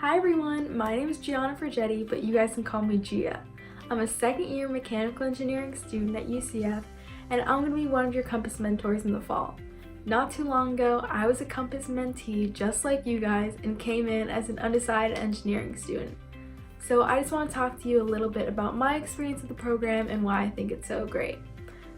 Hi everyone, my name is GIANNA, but you guys can call me Gia. I'm a second year mechanical engineering student at UCF, and I'm going to be one of your Compass mentors in the fall. Not too long ago, I was a Compass mentee just like you guys and came in as an undecided engineering student. So I just want to talk to you a little bit about my experience with the program and why I think it's so great.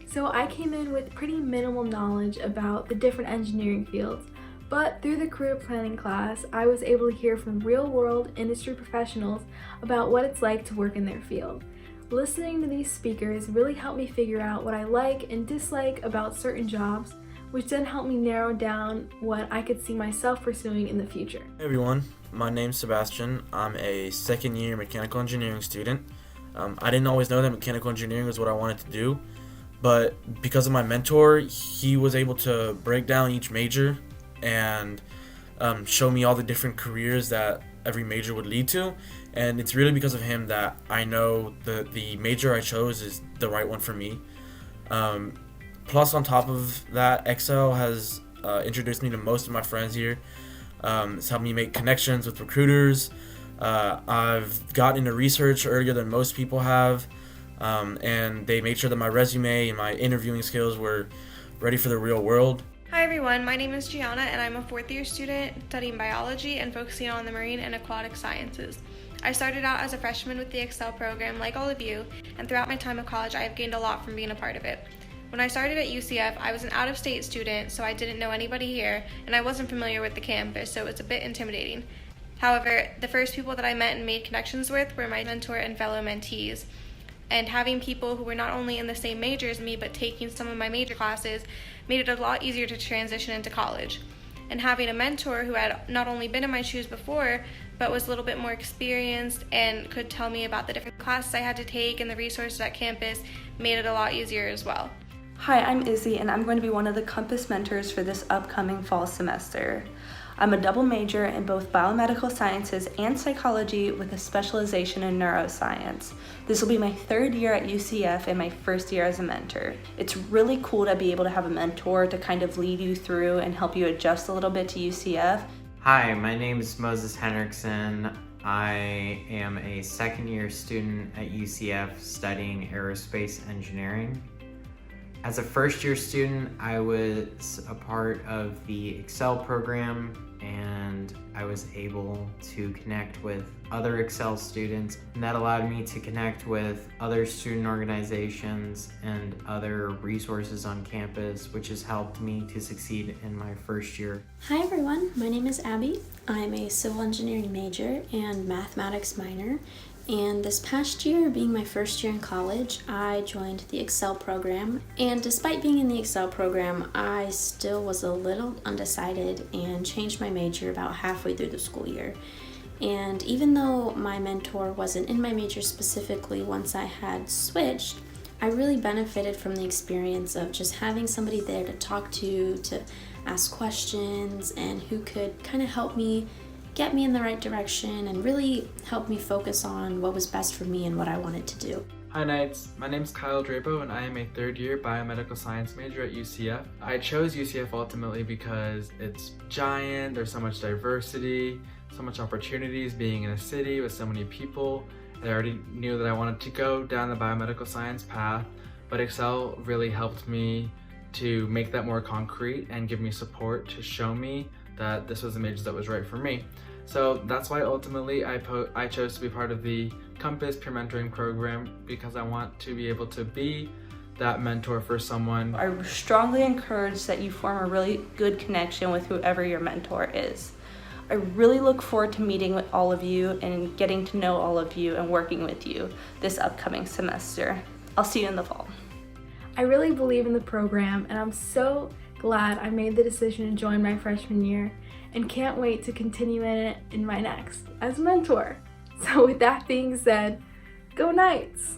So I came in with pretty minimal knowledge about the different engineering fields, but through the career planning class, I was able to hear from real-world industry professionals about what it's like to work in their field. Listening to these speakers really helped me figure out what I like and dislike about certain jobs, which then helped me narrow down what I could see myself pursuing in the future. Hey everyone, my name's Sebastian. I'm a second year mechanical engineering student. I didn't always know that mechanical engineering was what I wanted to do, but because of my mentor, he was able to break down each major and show me all the different careers that every major would lead to, and it's really because of him that I know the major I chose is the right one for me. Plus, on top of that, Excel has introduced me to most of my friends here. It's helped me make connections with recruiters. I've gotten into research earlier than most people have, and they made sure that my resume and my interviewing skills were ready for the real world. Hi everyone, my name is Gianna and I'm a fourth year student studying biology and focusing on the marine and aquatic sciences. I started out as a freshman with the Excel program like all of you, and throughout my time of college I have gained a lot from being a part of it. When I started at UCF, I was an out-of-state student, so I didn't know anybody here and I wasn't familiar with the campus, so it was a bit intimidating. However, the first people that I met and made connections with were my mentor and fellow mentees. And having people who were not only in the same major as me but taking some of my major classes made it a lot easier to transition into college. And having a mentor who had not only been in my shoes before but was a little bit more experienced and could tell me about the different classes I had to take and the resources at campus made it a lot easier as well. Hi, I'm Izzy and I'm going to be one of the Compass mentors for this upcoming fall semester. I'm a double major in both biomedical sciences and psychology with a specialization in neuroscience. This will be my third year at UCF and my first year as a mentor. It's really cool to be able to have a mentor to kind of lead you through and help you adjust a little bit to UCF. Hi, my name is Moses Henriksen. I am a second year student at UCF studying aerospace engineering. As a first year student, I was a part of the Excel program and I was able to connect with other Excel students, and that allowed me to connect with other student organizations and other resources on campus, which has helped me to succeed in my first year. Hi everyone, my name is Abby. I'm a civil engineering major and mathematics minor. And this past year, being my first year in college, I joined the Excel program. And despite being in the Excel program, I still was a little undecided and changed my major about halfway through the school year. And even though my mentor wasn't in my major specifically once I had switched, I really benefited from the experience of just having somebody there to talk to ask questions, and who could kind of help me get me in the right direction and really help me focus on what was best for me and what I wanted to do. Hi Knights, my name is DRAPEAU and I am a third year biomedical science major at UCF. I chose UCF ultimately because it's giant, there's so much diversity, so much opportunities being in a city with so many people. I already knew that I wanted to go down the biomedical science path, but Excel really helped me to make that more concrete and give me support to show me that this was a major that was right for me. So that's why ultimately I chose to be part of the Compass peer mentoring program, because I want to be able to be that mentor for someone. I strongly encourage that you form a really good connection with whoever your mentor is. I really look forward to meeting with all of you and getting to know all of you and working with you this upcoming semester. I'll see you in the fall. I really believe in the program, and I'm so glad I made the decision to join my freshman year and can't wait to continue in it in my next as a mentor. So with that being said, go Knights!